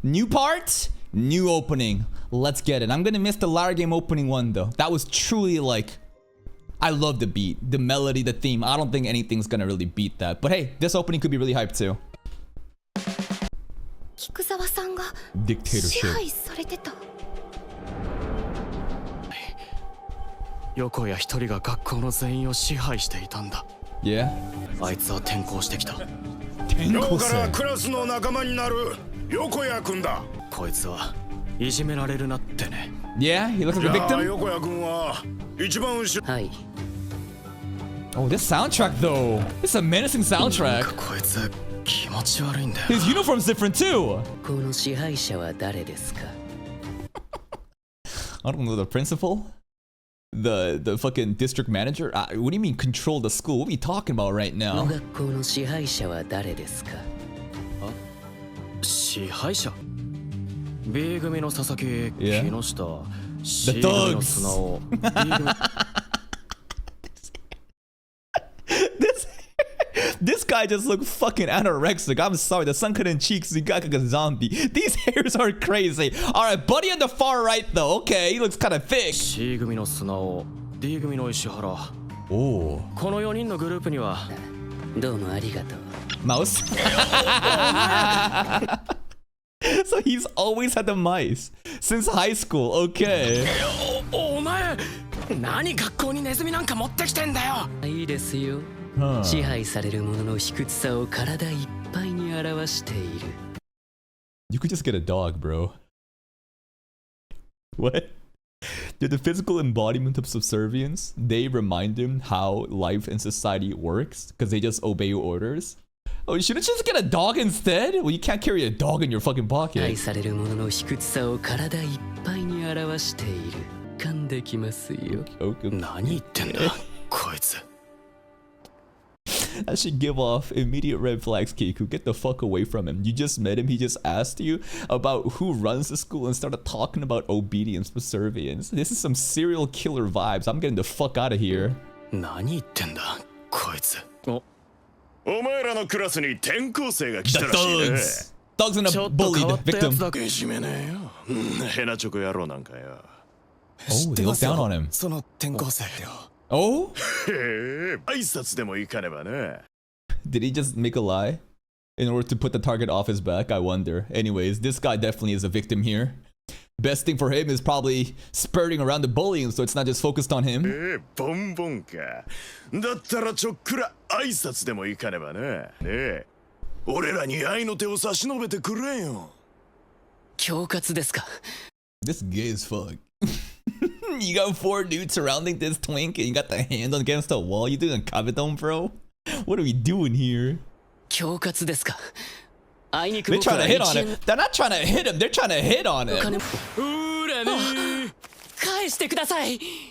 New part, new opening. Let's get it. I'm gonna miss the Lara game opening one though. That was truly like, I love the beat, the melody, the theme. I don't think anything's gonna really beat that. But hey, this opening could be really hyped too. Dictatorship. YOKOYA 一人が学校の全員を支配していたんだ。Yeah. あいつは転校してきた。今日からクラスの仲間になるYOKOYA君だ。こいつはいじめられるなってね。Yeah, he looks like a victim. YOKOYA君は一番後ろ。はい。Oh, this soundtrack though. This is a menacing soundtrack. こいつ気持ち悪いんだよ。 His uniform's different too. この支配者は誰ですか? I don't know, the principal? The fucking district manager? What do you mean control the school? What are we talking about right now? 学校の支配者は誰ですか? 支配者? B 組の佐々木、木下、C 組の砂尾、D 組 This guy just looked fucking anorexic. I'm sorry, the sun-cut-in cheeks, he got like a zombie. These hairs are crazy. Alright, buddy on the far right though. Okay, he looks kind of thick. C 組の砂尾、D 組の石原。Oh. この4人のグループにはどうもありがとう。Mouse? So he's always had the mice since high school. Okay. お前、何学校にネズミなんか持ってきてんだよ。いいですよ。支配される者の卑屈さを体いっぱいに表している。You could just get a dog, bro. What? They're the physical embodiment of subservience. They remind him how life and society works because they just obey orders. Oh, shouldn't you just get a dog instead? Well, you can't carry a dog in your fucking pocket. 愛される者の卑屈さを体いっぱいに表している。勘できますよ。何言ってんだ、こいつ。That should give off immediate red flags, Kiku. Get the fuck away from him. You just met him. He just asked you about who runs the school and started talking about obedience, subservience. This is some serial killer vibes. I'm getting the fuck out of here. 何言ってんだ、こいつ。お前らのクラスに転校生が来た The らしいね。 thugs. Thugs and a bullied victim. いじめねえよ。ヘナチョコ野郎なんかよ。Oh, they look down on him. その転校生よ。Oh? へえ、挨拶でも行かねばね。Did he just make a lie in order to put the target off his back? I wonder. Anyways, this guy definitely is a victim here. Best thing for him is probably spurting around the bullying, so it's not just focused on him. ボンボンか。だったらちょっくら挨拶でも行かねばね。ねえ、俺らに愛の手を差し伸べてくれよ。恐喝ですか? This gay as fuck. You got 4 dudes surrounding this twink and you got the hand against the wall. You doing a kabedon, bro? What are we doing here? 恐喝ですか? They're trying to hit on him. They're not trying to hit him. They're trying to hit on him.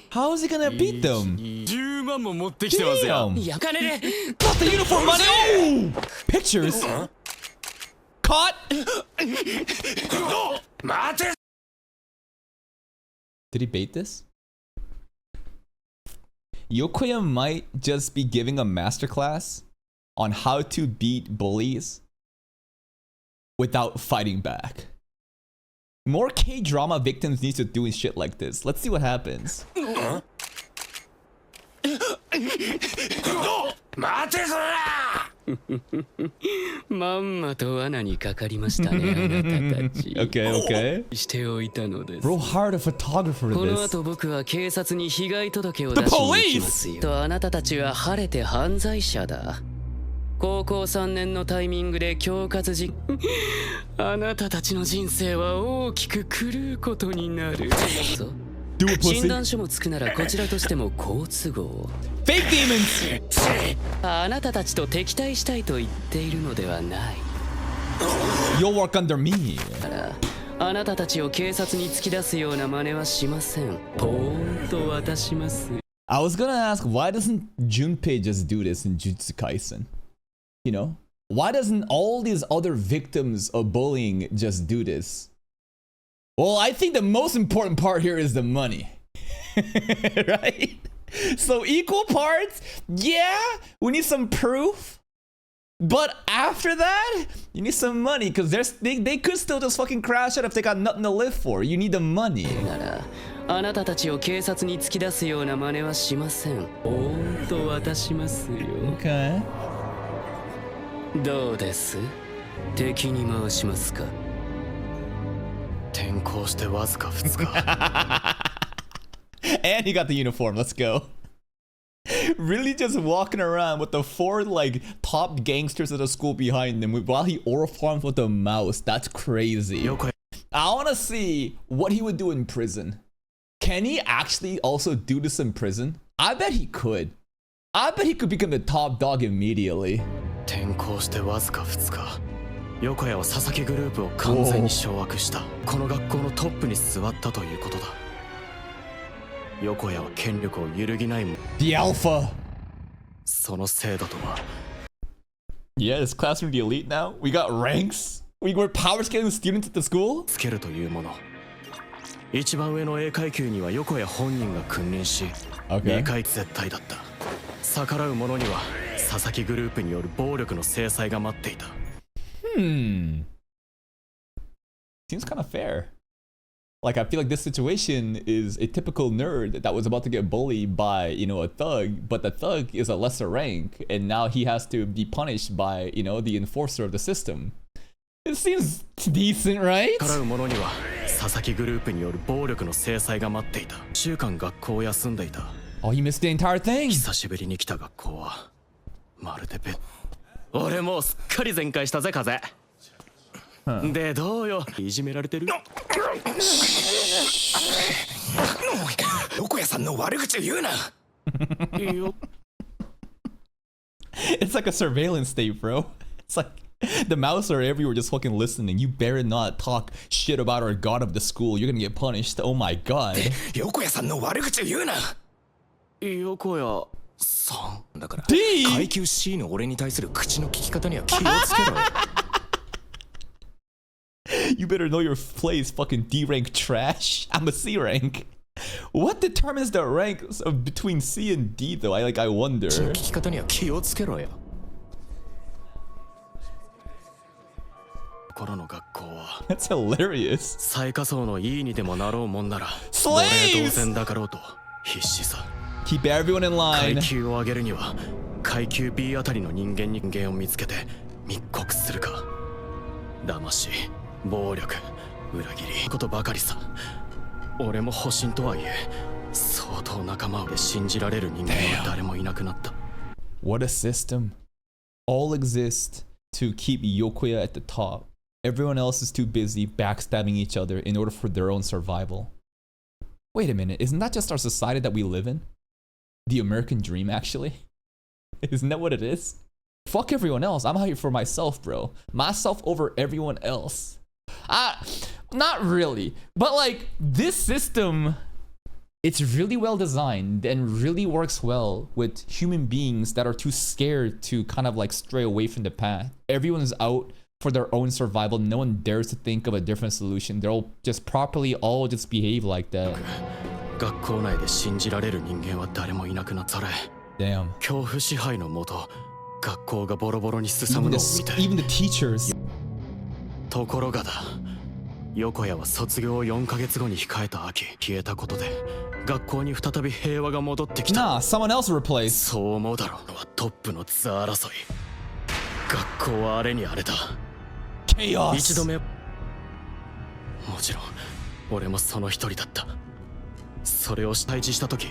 How is he gonna beat them? 10万も持ってきてますよ。いや、金で。 Got the uniform money. Oh! Pictures. Caught. Did he bait this? YOKOYA might just be giving a masterclass on how to beat bullies without fighting back. More K-drama victims need to do shit like this. Let's see what happens. まんまと罠にかかりましたね、あなたたち。Okay. しておいたのです。 Bro hired a photographer こ for の this. 後僕は警察に被害届を出しに行きますよ。とあなたたちは晴れて犯罪者だ。高校3年のタイミングで恐喝事あなたたちの人生は大きく狂うことになる。診断書もつくならこちらとしても好都合。Fake demons! あなたたちと敵対したいと言っているのではない。 You'll work under me. あなたたちを警察に突き出すような真似はしません。ポーンと渡します。 I was gonna ask, why doesn't Junpei just do this in Jujutsu Kaisen? You know? Why doesn't all these other victims of bullying just do this? Well, I think the most important part here is the money. Right? So equal parts? Yeah, we need some proof. But after that, you need some money because they could still just fucking crash out if they got nothing to live for. You need the money. ならあなたたちを警察に突き出すような真似はしません。おーんと渡しますよ。Okay. どうです？敵に回しますか？転校してわずか2日 And he got the uniform. Let's go. Really just walking around with the 4 like top gangsters of the school behind him while he oral farms with a mouse. That's crazy. I want to see what he would do in prison. Can he actually also do this in prison? I bet he could. I bet he could become the top dog immediately. 転校してわずか2日横谷は佐々木グループを完全に掌握した。この学校のトップに座ったということだ。横谷は権力を揺るぎないもん。 The Alpha. その制度とは Yeah, this classroom the elite now. We got ranks. We're power scaling students at the school. つけるというもの。一番上の A 階級には横谷本人が君臨し、Okay. 2階絶対だった。逆らう者には佐々木グループによる暴力の制裁が待っていた。Seems kind of fair. Like, I feel like this situation is a typical nerd that was about to get bullied by, you know, a thug, but the thug is a lesser rank, and now he has to be punished by, you know, the enforcer of the system. It seems decent, right? 逆らう者には佐々木グループによる暴力の制裁が待っていた。週間学校を休んでいた。 Oh, he missed the entire thing. 久しぶりに来た学校はまるで俺もうすっかり全開したぜ風。でどうよ、いじめられてる？横谷さんの悪口を言うな。いいよ。 It's like a surveillance state, bro. It's like the mouse are everywhere just fucking listening. You better not talk shit about our god of the school. You're gonna get punished. Oh my god. 横谷さんの悪口を言うな。横谷さんだから D! 階級 C の俺に対する口の利き方には気をつけろ。You better know your place, fucking D rank trash. I'm a C rank. What determines the ranks of between C and D though? I wonder. 口の利き方には気をつけろよ。頃の学校は That's hilarious. 最下層の E にでもなろうもんなら Slaves! 奴隷同然だかろうと必死さ。 Keep everyone in 階 line. 級を上げるには階級 B あたりの人間を見つけて密告するか。騙し、暴力、裏切りことばかりさ。俺も保身とはいえ相当仲間で信じられる人間は誰もいなくなった。 What a system. All exist to keep Yokoya at the top. Everyone else is too busy backstabbing each other in order for their own survival. Wait a minute, isn't that just our society that we live in? The American dream, actually? Isn't that what it is? Fuck everyone else. I'm out here for myself, bro. Myself over everyone else. Not really. But like, this system, it's really well designed and really works well with human beings that are too scared to kind of like stray away from the path. Everyone is out for their own survival. No one dares to think of a different solution. They'll just properly all just behave like that. 学校内で信じられる人間は誰もいなくなった。それ Damn. 恐怖支配のもと学校がボロボロにすさむ Even のを the, 見て even the teachers. ところがだ、横谷は卒業を4ヶ月後に控えた秋消えたことで学校に再び平和が戻ってきた。 Nah, someone else replaced. そう思うだろうのはトップの座争い。学校は荒れに荒れた。 Chaos. 一度目もちろん俺もその一人だった。それを対峙した時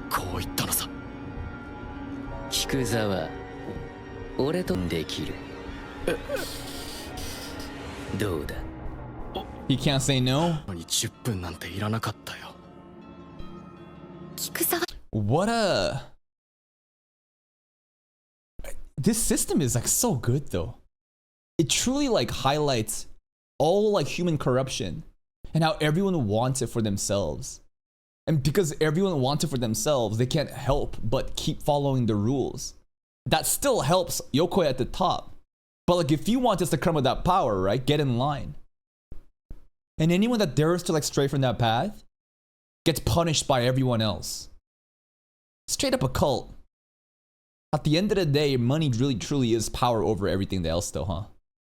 こう言ったのさ。菊沢、俺とできる。どうだ？ He can't say no. に10分なんていらなかったよ。菊沢 What a... This system is like so good though. It truly like highlights all like human corruption and how everyone wants it for themselves. And because everyone wants it for themselves, they can't help but keep following the rules. That still helps Yokoya at the top. But like if you want just to come with that power, right? Get in line. And anyone that dares to like stray from that path gets punished by everyone else. Straight up a cult. At the end of the day, money really truly is power over everything else though, huh?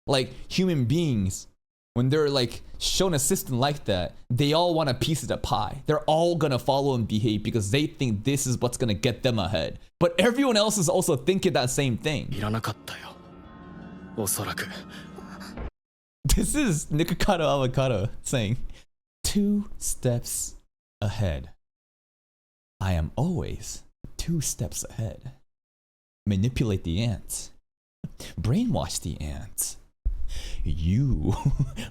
Like human beings, when they're like shown a system like that, they all want a piece of the pie. They're all gonna follow and behave because they think this is what's gonna get them ahead. But everyone else is also thinking that same thing. いらなかったよ。おそらく。This is Nikocado Avocado saying, 2 steps ahead. I am always 2 steps ahead. Manipulate the ants. Brainwash the ants. You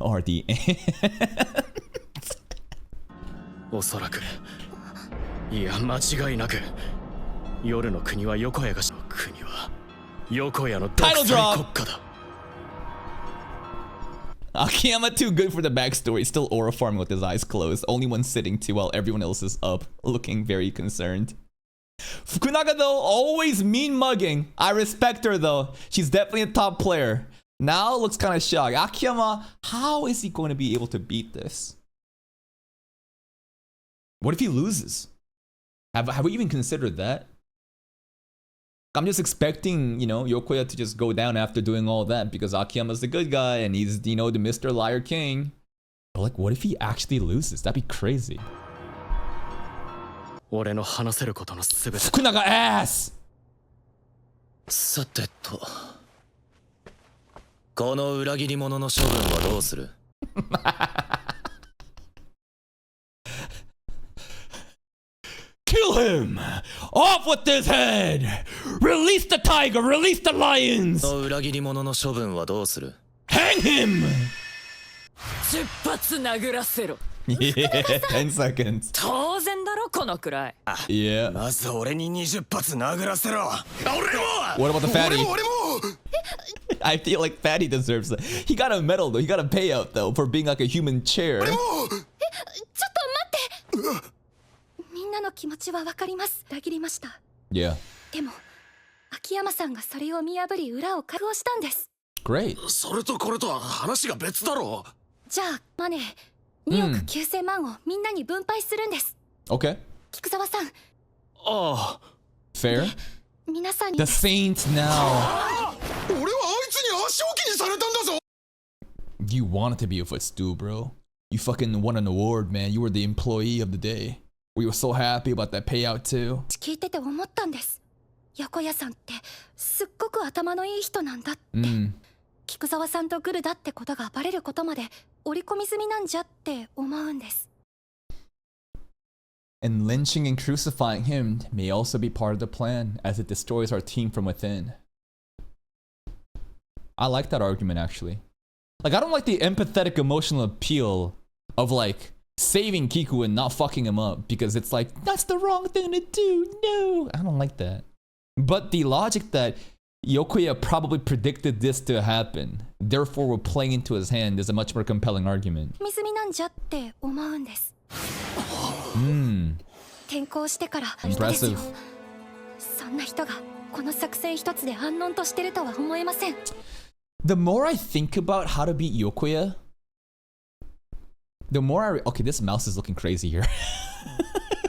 are the ants. おそらく。いや、間違いなく。夜の国は横谷が国は横谷の独裁国家だ。Akiyama too good for the backstory, still aura farming with his eyes closed, only one sitting too while everyone else is up, looking very concerned. Fukunaga though, always mean mugging. I respect her though, she's definitely a top player. Now looks kind of shocked. Akiyama, how is he going to be able to beat this? What if he loses? Have we even considered that? I'm just expecting, you know, Yokoya to just go down after doing all that because Akiyama's the good guy and he's, you know, the Mr. Liar King. But like, what if he actually loses? That'd be crazy. Fukunaga ass! さてと、この裏切り者の処分はどうする？ Kill him! Off with his head! Release the tiger! Release the lions! この裏切り者の処分はどうする？ Hang him! 10発殴らせろ。 Yeah, 10 seconds. 当然だろこのくらい。 Yeah. まず俺に20発殴らせろ。俺も What about the fatty? 俺も I feel like Fatty deserves it. He got a medal though. He got a payout though for being like a human chair. ちょっと待って。みんなの気持ちはわかります。裏切りました。 Yeah. でも、秋山さんがそれを見破り裏を確保したんです。 Great. それとこれとは話が別だろ。じゃあ、マネー2億9000万をみんなに分配するんです。 Okay. 菊沢さん。ああ。Fair. 皆さんに。 The Saints now. 俺はあいつに足置きにされたんだぞ。 You wanted to be a footstool, bro. You fucking won an award, man. You were the employee of the day. We were so happy about that payout too. 聞いてて思ったんです。横谷さんってすっごく頭のいい人なんだって。菊沢さんとグルだってことがバレることまで織り込み済みなんじゃって思うんです。And lynching and crucifying him may also be part of the plan as it destroys our team from within. I like that argument actually. Like, I don't like the empathetic emotional appeal of like saving Kiku and not fucking him up because it's like, that's the wrong thing to do. No, I don't like that. But the logic that Yokoya probably predicted this to happen, therefore we're playing into his hand, is a much more compelling argument. 水見なんじゃって思うんです。転校してから人ですよ。そんな人がこの作戦一つで安穏としてるとは思えません。The more I think about how to beat Yokoya, the more okay, this mouse is looking crazy here.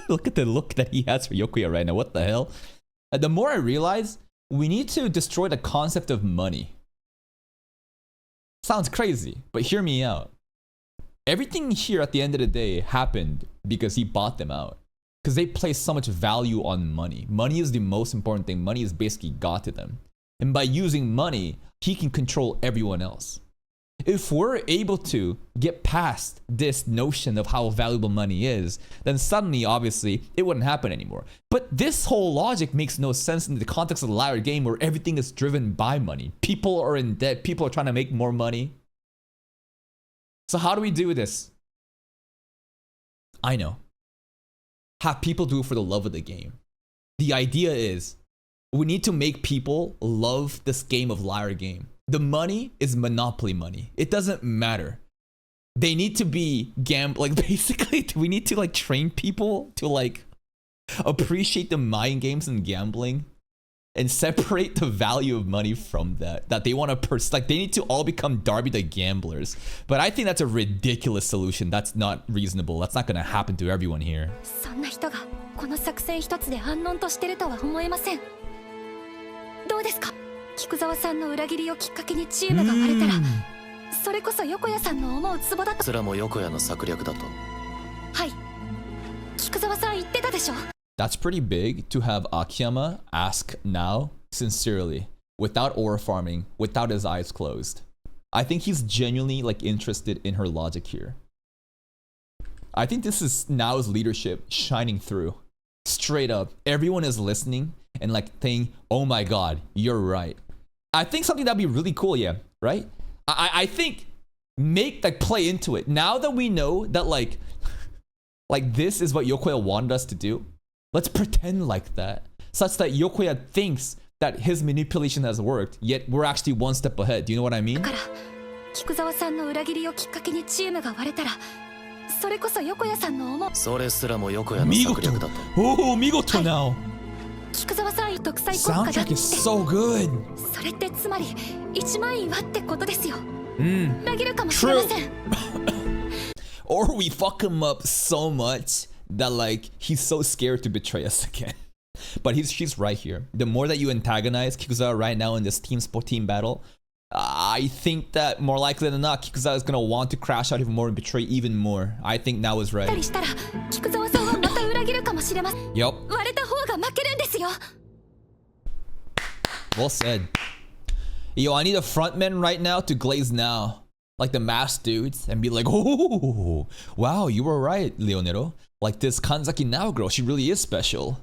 Look at the look that he has for Yokoya right now. What the hell? The more I realize, we need to destroy the concept of money. Sounds crazy, but hear me out. Everything here at the end of the day happened because he bought them out. Because they place so much value on money. Money is the most important thing. Money is basically God to them. And by using money, he can control everyone else. If we're able to get past this notion of how valuable money is, then suddenly, obviously, it wouldn't happen anymore. But this whole logic makes no sense in the context of the liar game where everything is driven by money. People are in debt. People are trying to make more money. So how do we do this? I know. Have people do it for the love of the game. The idea is we need to make people love this game of liar game. The money is monopoly money. It doesn't matter. They need to be like basically we need to like train people to like appreciate the mind games and gambling and separate the value of money from that they want to like they need to all become Darby the gamblers. But I think that's a ridiculous solution. That's not reasonable. That's not going to happen to everyone here. そんな人がこの作戦一つで安穏としてるとは思えません。どうですか？菊沢さんの裏切りをきっかけにチームが割れたら、それこそ横谷さんの思うツボだと。それも横谷の策略だと。はい。菊沢さん言ってたでしょ。That's pretty big to have Akiyama ask now, sincerely, without aura farming, without his eyes closed. I think he's genuinely like interested in her logic here. I think this is Nao's leadership shining through. Straight up, everyone is listening and like thinking, oh my god, you're right. I think something that'd be really cool, yeah, right? I think make like play into it. Now that we know that like this is what Yokoya wanted us to do, let's pretend like that, such that Yokoya thinks that his manipulation has worked, yet we're actually one step ahead. Do you know what I mean? だから菊沢さんの裏切りをきっかけにチームが割れたら、それこそ横谷さんの思う。それすらも横谷の策略だと。Oh, Migoto now. 菊沢さん独裁国家だって。 Soundtrack is so good. それってつまり一枚岩ってことですよ。Mm. 裏切るかもしれません。Or we fuck him up so much that like he's so scared to betray us again. But she's right here. The more that you antagonize Kikuzawa right now in this team battle, I think that more likely than not, Kikuzawa is gonna want to crash out even more and betray even more. I think now is right. したら菊沢さんはまた裏切るかもしれません。 Yup. 割れた方が負けるんですよ。 Well said. Yo, I need a frontman right now to glaze now. Like the masked dudes and be like, oh, wow, you were right, Leonero. Like this Kanzaki Nao girl, she really is special.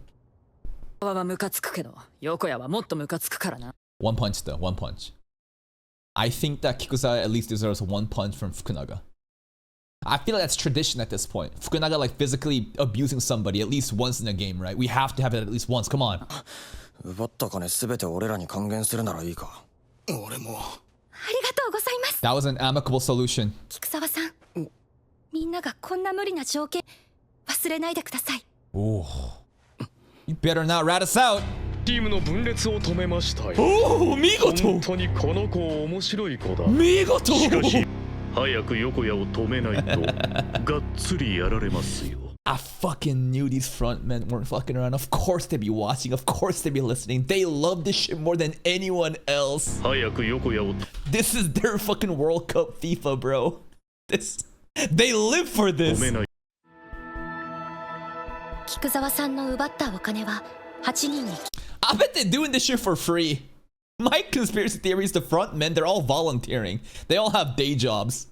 はムカつくけど、横谷はもっとムカつくからな。 One punch though, one punch. I think that Kikuzawa at least deserves one punch from Fukunaga. I feel like that's tradition at this point. Fukunaga like physically abusing somebody at least once in a game, right? We have to have it at least once, come on. 奪った金すべて俺らに還元するならいいか。俺も。ありがとうございます。 That was an amicable solution. 菊沢さん、みんながこんな無理な条件忘れないでください。 Oh. You better not rat us out. チームの分裂を止めましたよ。 Oh, 見事。本当にこの子面白い子だ。見事。しかし早く横谷を止めないとがっつりやられますよ。 I fucking knew these frontmen weren't fucking around. Of course they'd be watching. Of course they'd be listening. They love this shit more than anyone else. 早く横谷を。 This is their fucking World Cup FIFA, bro. They live for this. 止めない。菊沢さんの奪ったお金は8人に。 I bet they're doing this shit for free. My conspiracy theory is the frontmen, they're all volunteering. They all have day jobs.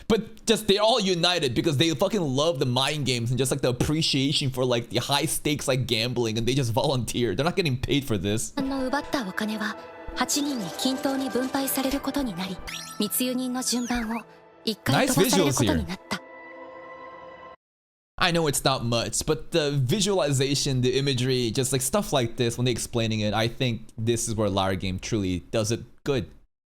But just they're all united because they fucking love the mind games and just like the appreciation for like the high stakes like gambling, and they just volunteer. They're not getting paid for this. の奪ったお金は8人に均等に分配されることになり、密輸人の順番を1回飛ばされることになった。 I know it's not much, but the visualization, the imagery, just like stuff like this when they're explaining it, I think this is where Lara Game truly does it good.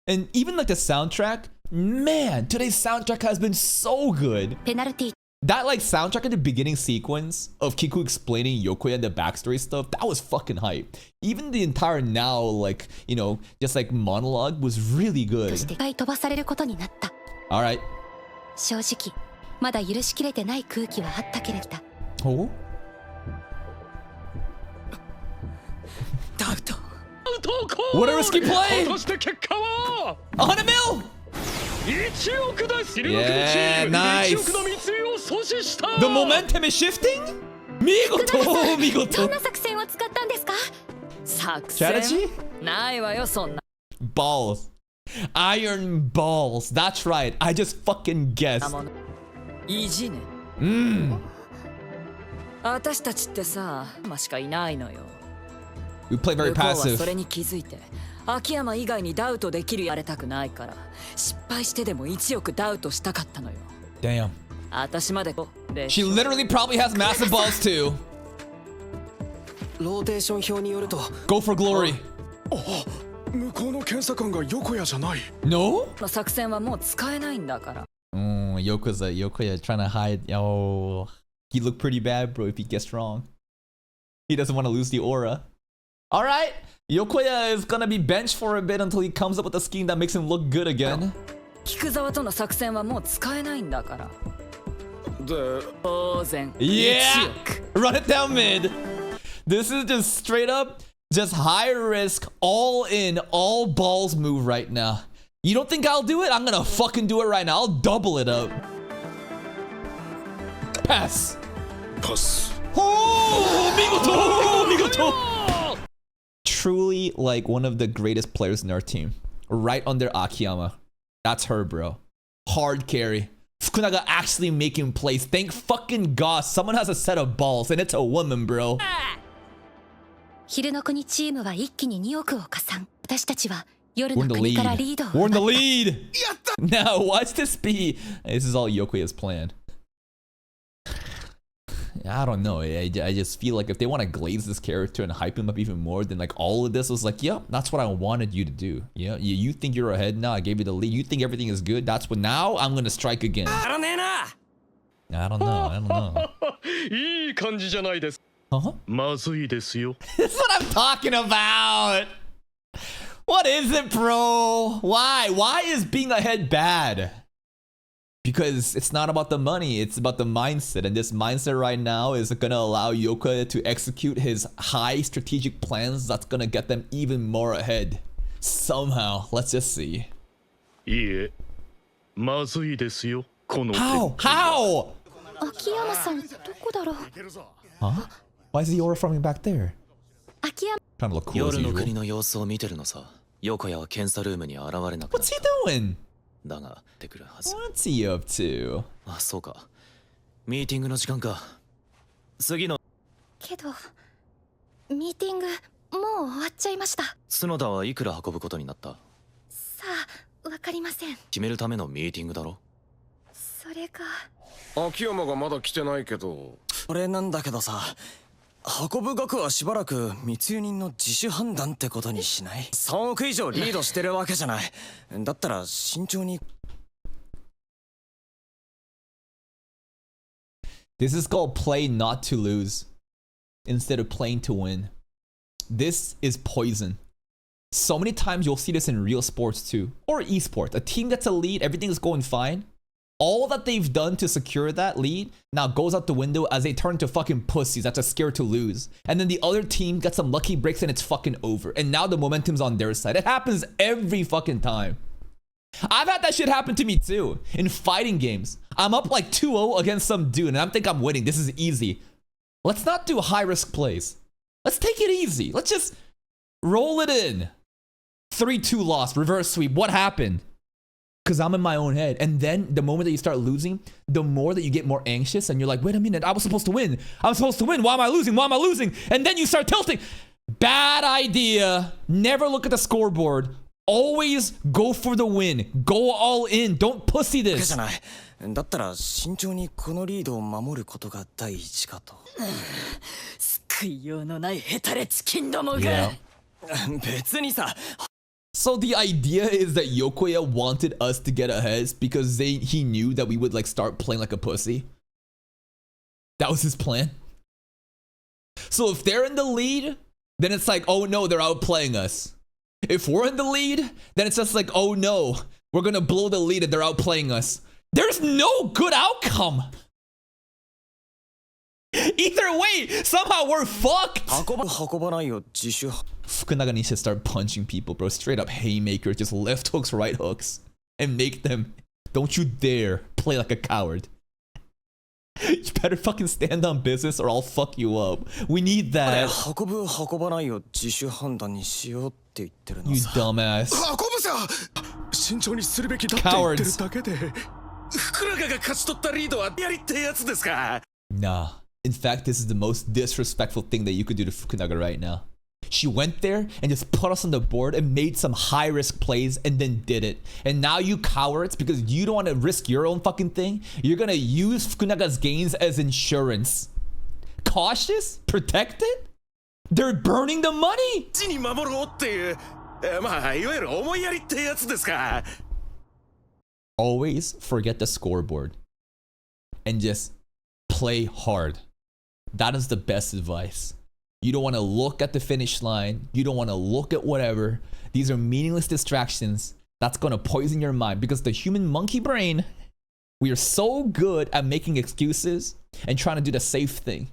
And even like the soundtrack, man, today's soundtrack has been so good. ペナルティ That like soundtrack in the beginning sequence of Kiku explaining Yokoya and the backstory stuff, that was fucking hype. Even the entire now, like, you know, just like monologue was really と good. して1回飛ばされることになった。 Alright. 正直まだ許しきれてない空気はあったけれど。 Oh? ダウト。What a risky play! 果たして結果は100 mil! 1億です。 Yeah, nice. 1億の密輸を阻止した。 The momentum is shifting? 見事! ど見事! んな作戦を使ったんですか？作戦 Strategy? ないわよそんな。 Balls. Iron balls. That's right. I just fucking guessed. 意地ね。私たちってさ、ましかいないのよ。 We play very 向こうは passive. それに気づいて、秋山以外にダウトできるやれたくないから、失敗してでも1億ダウトしたかったのよ。 Damn. 私までで She literally probably has massive balls too. ローテーション表によると Go for glory. 向こうの検査官が横谷じゃない。 No? の作戦はもう使えないんだから。Yokoya trying to hide. Oh, he looked pretty bad, bro, if he gets wrong. He doesn't want to lose the aura. Alright, Yokoya is gonna be benched for a bit until he comes up with a scheme that makes him look good again. 菊沢との作戦はもう使えないんだから。で、当然。 Yeah! 1億 Run it down mid. This is just straight up Just high risk, all in, all balls move right now. You don't think I'll do it? I'm gonna fucking do it right now. I'll double it up. Pass. Pass. Oh, migoto! Truly like one of the greatest players in our team. Right under Akiyama. That's her, bro. Hard carry. Fukunaga actually making plays. Thank fucking God someone has a set of balls and it's a woman, bro. 昼の国チームは一気に2億を加算。私たちは夜 We're の in the 国から lead. リードを We're in the 奪った。 lead. Now, watch this be. This is all Yokoya's plan. I don't know. I just feel like if they want to glaze this character and hype him up even more, then like all of this was like, yep, that's what I wanted you to do. Yeah, you think you're ahead now. I gave you the lead. You think everything is good. That's what now I'm gonna strike again. I don't know. いい感じじゃないです。 Uh-huh. まずいですよ。 That's what I'm talking about. What is it, bro? Why? Why is being ahead bad? Because it's not about the money, it's about the mindset. And this mindset right now is gonna allow Yokoya to execute his high strategic plans that's gonna get them even more ahead. Somehow, let's just see. いいえ、まずいですよ。この How? How? 秋山さんどこだろう。 Huh? Why is the aura from back there? 秋山 Trying to look cool as 夜の usual. 国の様子を見てるのさ。横谷は検査ルームに現れなくなっ What's た。 he doing? だが、てくるはず。 What's he up to? あ、そうか。ミーティングの時間か。次のけどミーティングもう終わっちゃいました。角田はいくら運ぶことになった？さあわかりません。決めるためのミーティングだろ。それが秋山がまだ来てないけど。これなんだけどさ、運ぶ額はしばらく密輸人の自主判断ってことにしない？ 3 億以上リードしてるわけじゃない。だったら慎重に。 This is called play not to lose instead of playing to win. This is poison. So many times you'll see this in real sports too, or esports. A team gets a lead, everything is going fine. All that they've done to secure that lead now goes out the window as they turn into fucking pussies that are scared to lose. And then the other team gets some lucky breaks and it's fucking over. And now the momentum's on their side. It happens every fucking time. I've had that shit happen to me too. In fighting games. I'm up like 2-0 against some dude and I think I'm winning. This is easy. Let's not do high risk plays. Let's take it easy. Let's just roll it in. 3-2 loss, reverse sweep. What happened? Because I'm in my own head. And then the moment that you start losing, the more that you get more anxious and you're like, wait a minute, I was supposed to win. I'm supposed to win. Why am I losing? Why am I losing? And then you start tilting. Bad idea. Never look at the scoreboard. Always go for the win. Go all in. Don't pussy じ this. ゃない。だったら慎重にこのリードを守ることが第一かと。救いようのないヘタレチキンどもが。 Yeah. 別にさ。 So the idea is that Yokoya wanted us to get ahead because he knew that we would like start playing like a pussy. That was his plan. So if they're in the lead, then it's like, oh no, they're outplaying us. If we're in the lead, then it's just like, oh no, we're gonna blow the lead and they're outplaying us. There's no good outcome. Either way, somehow we're fucked. 運ばないよ自主。 Fukunaga needs to start punching people, bro. Straight up haymakers, just left hooks, right hooks. And make them, don't you dare play like a coward. You better fucking stand on business or I'll fuck you up. We need that. 運ぶ運ばないよ自主判断にしようって言ってるの You さ。 dumbass. 運ぶさ。慎重にするべきだって言ってるだけで。福永が勝ち取ったリードはやりってやつですか。 Nah. In fact, this is the most disrespectful thing that you could do to Fukunaga right now. She went there and just put us on the board and made some high risk plays and then did it. And now you cowards, because you don't want to risk your own fucking thing, you're gonna use Fukunaga's gains as insurance. Cautious? Protected? They're burning the money! 地に守ろうっていう、まあいわゆる思いやりってやつですか。 Always forget the scoreboard and just play hard. That is the best advice. You don't want to look at the finish line. You don't want to look at whatever. These are meaningless distractions. That's going to poison your mind because the human monkey brain, we are so good at making excuses and trying to do the safe thing.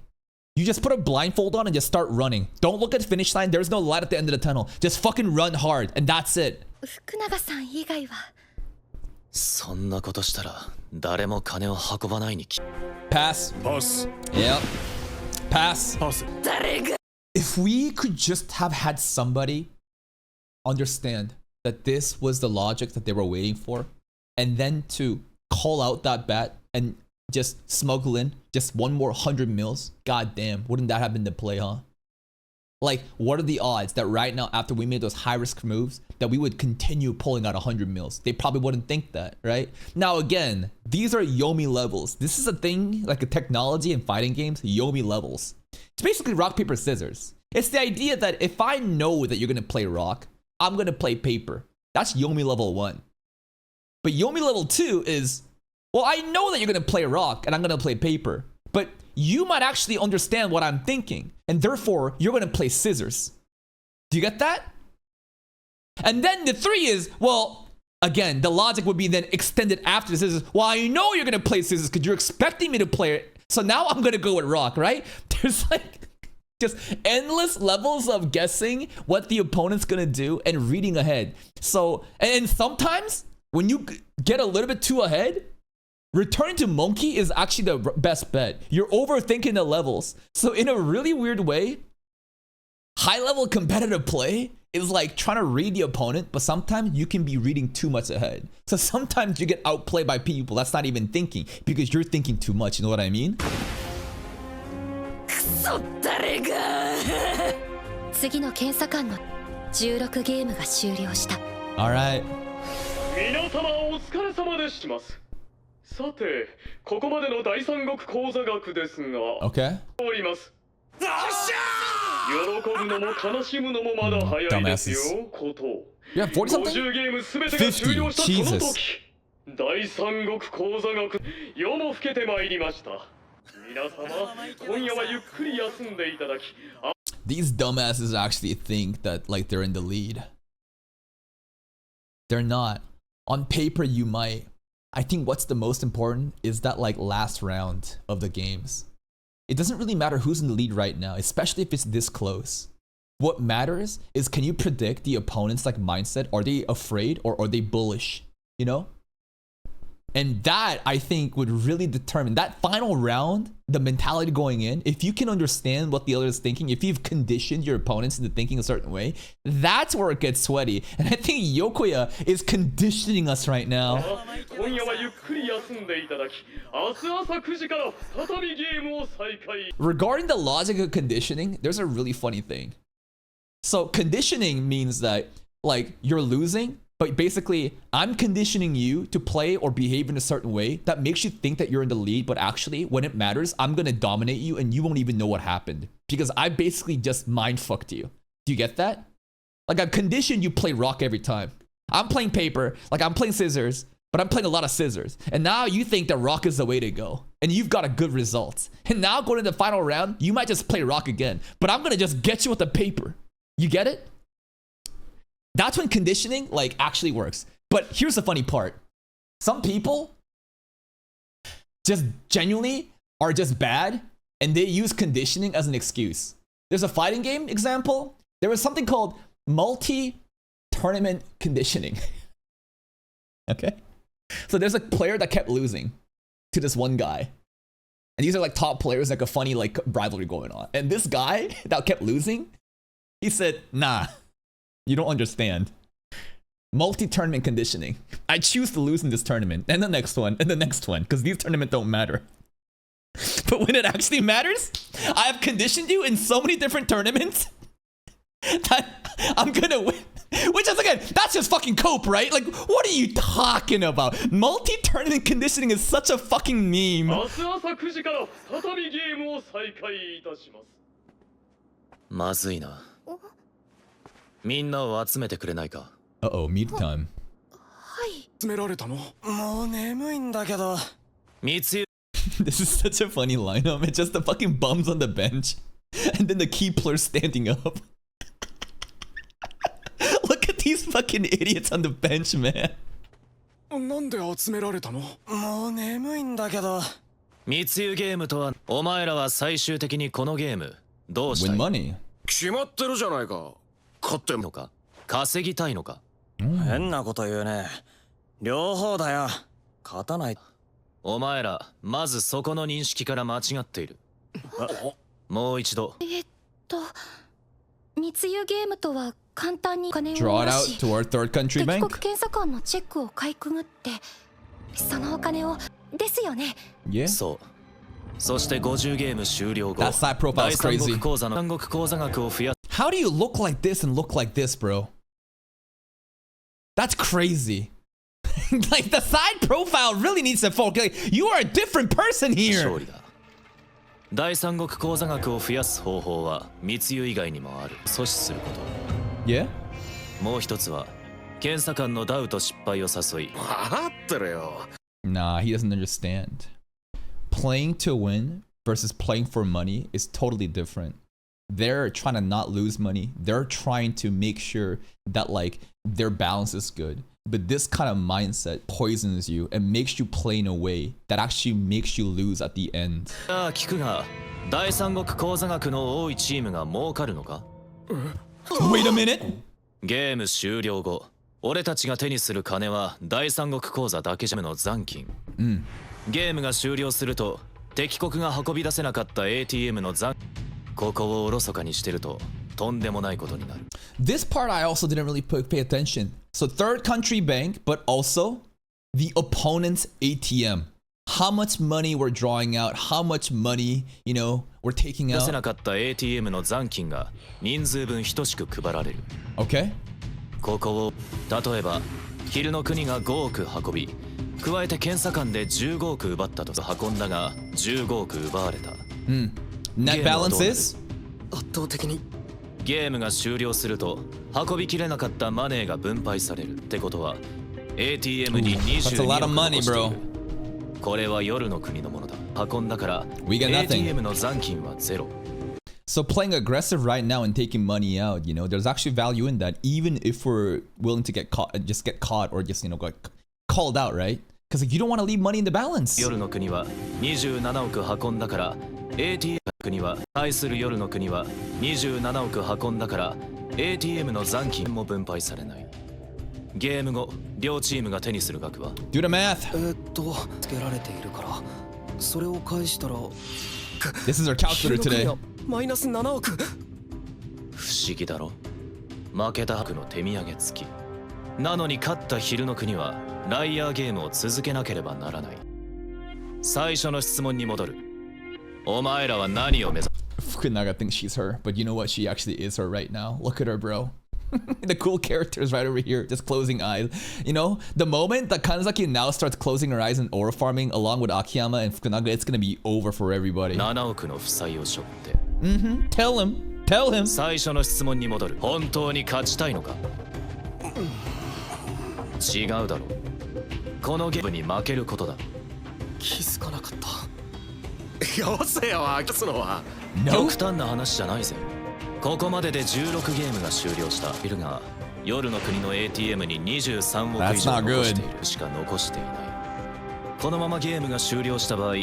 You just put a blindfold on and just start running. Don't look at the finish line. There's no light at the end of the tunnel. Just fucking run hard, and that's it. 福永さん以外はそんなことしたら誰も金を運ばないにき Pass. Pass. Yep. Pass. Pass. If we could just have had somebody understand that this was the logic that they were waiting for, and then to call out that bet and just smuggle in just one more 100 mils, god damn, wouldn't that have been the play, huh? Like, what are the odds that right now, after we made those high-risk moves, that we would continue pulling out 100 mils? They probably wouldn't think that, right? Now, again, these are Yomi levels. This is a thing, like a technology in fighting games, Yomi levels. It's basically rock, paper, scissors. It's the idea that if I know that you're going to play rock, I'm going to play paper. That's Yomi level 1. But Yomi level 2 is, well, I know that you're going to play rock and I'm going to play paper. But you might actually understand what I'm thinking. And therefore, you're going to play scissors. Do you get that? And then the 3 is, well, again, the logic would be then extended after the scissors. Well, I know you're going to play scissors because you're expecting me to play it. So now I'm going to go with rock, right? There's like just endless levels of guessing what the opponent's going to do and reading ahead. So, and sometimes when you get a little bit too ahead, returning to monkey is actually the best bet. You're overthinking the levels. So in a really weird way, high-level competitive play is like trying to read the opponent, but sometimes you can be reading too much ahead. So sometimes you get outplayed by people that's not even thinking because you're thinking too much. You know what I mean? 次の検査官の16ゲームが終了した。 Alright. 皆様お疲れ様でします。さて、ここまでの第三国講座学ですが、 Okay. おります。よっしゃー！喜ぶのも悲しむのもまだ早いですよ、こと。You have 40 something? 50ゲームすべてが終了したその時、第三国講座学、夜も更けてまいりました。皆様、今夜はゆっくり休んでいただき。These dumbasses actually think that like they're in the lead. They're not. On paper, you might. I think what's the most important is that like last round of the games. It doesn't really matter who's in the lead right now, especially if it's this close. What matters is can you predict the opponent's like mindset? Are they afraid or are they bullish? You know? And that I think would really determine that final round, the mentality going in. If you can understand what the other is thinking, if you've conditioned your opponents into thinking a certain way, that's where it gets sweaty. And I think Yokoya is conditioning us right now. Regarding the logic of conditioning, there's a really funny thing. So conditioning means that like you're losing, but basically, I'm conditioning you to play or behave in a certain way that makes you think that you're in the lead, but actually, when it matters, I'm gonna dominate you and you won't even know what happened. Because I basically just mind-fucked you. Do you get that? Like, I've conditioned you play rock every time. I'm playing paper, like I'm playing scissors, but I'm playing a lot of scissors. And now you think that rock is the way to go. And you've got a good result. And now going to the final round, you might just play rock again. But I'm gonna just get you with the paper. You get it? That's when conditioning like actually works. But here's the funny part. Some people just genuinely are just bad and they use conditioning as an excuse. There's a fighting game example. There was something called multi-tournament conditioning. Okay? So there's a player that kept losing to this one guy. And these are like top players, like a funny like rivalry going on. And this guy that kept losing, he said, nah. You don't understand. Multi-tournament conditioning. I choose to lose in this tournament, and the next one, and the next one, because these tournaments don't matter. But when it actually matters, I have conditioned you in so many different tournaments that I'm gonna win. Which is, again, that's just fucking cope, right? Like, what are you talking about? Multi-tournament conditioning is such a fucking meme. Uh-oh, meet time. 詰められたの？もう眠いんだけど。This is such a funny lineup. It's just the fucking bums on the bench. And then the key players standing up. Look at these fucking idiots on the bench, man. なんで集められたの？もう眠いんだけど。密輸ゲームとはお前らは最終的にこのゲームどうした Win い money. 決まってるじゃないか。勝ってものか稼ぎたいのか。変なこと言うね。両方だよ。勝たない。お前らまずそこの認識から間違っている。もう一度。密輸ゲームとは簡単にお金を Draw it 下ろ out し to our third country 敵 bank. 国検査官のチェックをかいくぐってそのお金をですよね。Yeah. そう。そして50ゲーム終了後、 That side profile 第 is 三 crazy. 国口座の三国口座額を増や How do you look like this and look like this, bro? That's crazy. Like the side profile really needs to focus. Like, you are a different person 勝 here. 利だ。第三国口座額を増やす方法は密輸以外にもある。阻止するこ Yeah. と。もう一つは検査官のダウト失敗を誘い、分かってるよ。 Nah, he doesn't understand. Playing to win versus playing for money is totally different. They're trying to not lose money. They're trying to make sure that like their balance is good. But this kind of mindset poisons you and makes you play in a way that actually makes you lose at the end. ああ聞くが、第三国口座額の多いチームが儲かるのか？ Wait a minute. ゲーム終了後、俺たちが手にする金は第三国口座だけじゃの残金。ゲームが終了すると敵国が運び出せなかった ATM の残ここをおろそかにしてるととんでもないことになる。 This part I also didn't really pay attention. So third country bank, but also the opponent's ATM. How much money we're drawing out, how much money, you know, we're taking 出せ out. なかった ATM の残金が人数分等しく配られる。 Okay. ここを例えば昼の国が5億運び、加えて検査官で15億奪ったと運んだが15億奪われた。 Net balance is? 圧倒的にゲームが終了すると運びきれなかったマネーが分配されるってことは ATM に That's a 22 lot of 億 money, 残してい bro. る。これは夜の国のものだ。運んだから We got nothing. ATM の残金はゼロ。 So playing aggressive right now and taking money out, you know, there's actually value in that, even if we're willing to get caught, just get caught or just, you know, get called out, right? Because like, you don't want to leave money in the balance. 夜の国は27億運んだから ATM の国は対する夜の国は27億運んだから ATM の残金も分配されない。ゲーム後両チームが手にする額は Do the math. つけられているからそれを返したら This is our calculator today. マイナス7億。不思議だろ。負けた白の手土産付きなのに勝った昼の国はライアーゲームを続けなければならない。最初の質問に戻る。お前らは何を目指す？ Fukunaga thinks she's her, but you know what? She actually is her right now. Look at her, bro. The cool character is right over here, just closing eyes. You know, the moment that Kanzaki now starts closing her eyes and aura farming along with Akiyama and Fukunaga, it's gonna be over for everybody. 7億の負債を背負って。 Tell him. Tell him. 最初の質問に戻る。本当に勝ちたいのか？違うだろう。このゲームに負けることだ。気づかなかった。よせよ、飽きすのは。No. 極端な話じゃないぜ。ここまでで16ゲームが終了した。いるが、夜の国の ATM に23億以上残しているしか残していない。このままゲームが終了した場合、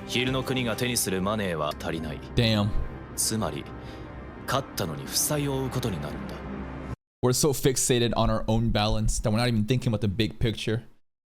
昼の国が手にするマネーは足りない。 Damn. つまり、勝ったのに負債を負うことになるんだ。We're so fixated on our own balance that we're not even thinking about the big picture.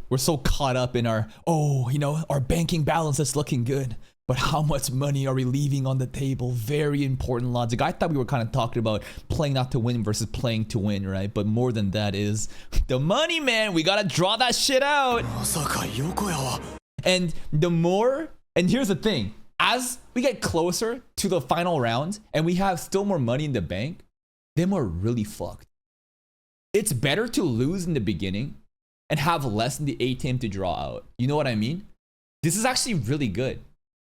We're so caught up in our, oh, you know, our banking balance is looking good. But how much money are we leaving on the table? Very important logic. I thought we were kind of talking about playing not to win versus playing to win, right? But more than that is the money, man. We gotta draw that shit out. まさか横谷は And the more, and here's the thing, as we get closer to the final round and we have still more money in the bank, then we're really fucked. It's better to lose in the beginning and have less in the ATM to draw out. You know what I mean? This is actually really good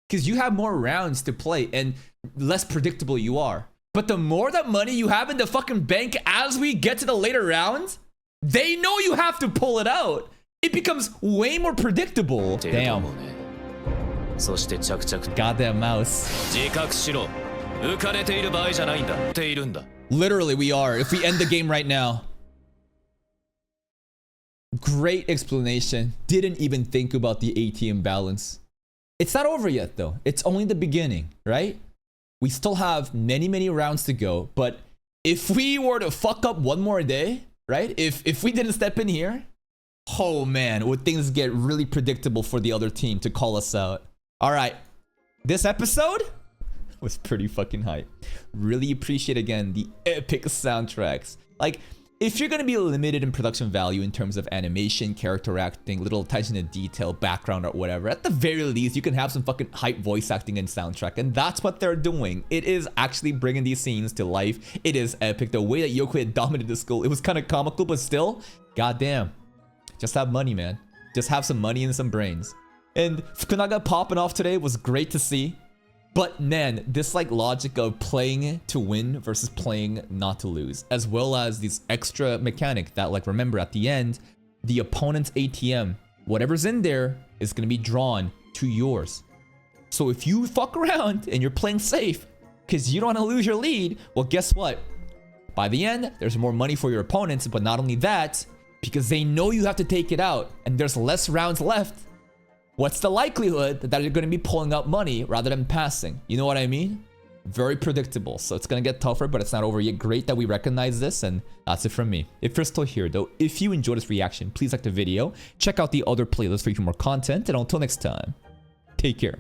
because you have more rounds to play and less predictable you are. But the more that money you have in the fucking bank as we get to the later rounds, they know you have to pull it out. It becomes way more predictable. Damn. そして着々 Goddamn mouse. 自覚しろ。浮かれている場合じゃないんだ。ているんだ。 Literally, we are. If we end the game right now. Great explanation. Didn't even think about the ATM balance. It's not over yet though. It's only the beginning, right? We still have many, many rounds to go. But if we were to fuck up one more day, right? If we didn't step in here, oh man, would things get really predictable for the other team to call us out. All right, this episode was pretty fucking hype. Really appreciate again the epic soundtracks. Like, if you're gonna be limited in production value in terms of animation, character acting, little attention to detail, background or whatever, at the very least you can have some fucking hype voice acting and soundtrack, and that's what they're doing. It is actually bringing these scenes to life. It is epic. The way that YOKOYA dominated the school, it was kind of comical, but still, goddamn, just have money, man. Just have some money and some brains. And Fukunaga popping off today was great to see. But man, this like logic of playing to win versus playing not to lose, as well as this extra mechanic that, like, remember at the end, the opponent's ATM, whatever's in there is gonna be drawn to yours. So if you fuck around and you're playing safe because you don't want to lose your lead, well, guess what? By the end, there's more money for your opponents, but not only that, because they know you have to take it out and there's less rounds left, what's the likelihood that you're going to be pulling out money rather than passing? You know what I mean? Very predictable. So it's going to get tougher, but it's not over yet. Great that we recognize this, and that's it from me. If you're still here though, if you enjoyed this reaction, please like the video. Check out the other playlists for even more content, and until next time, take care.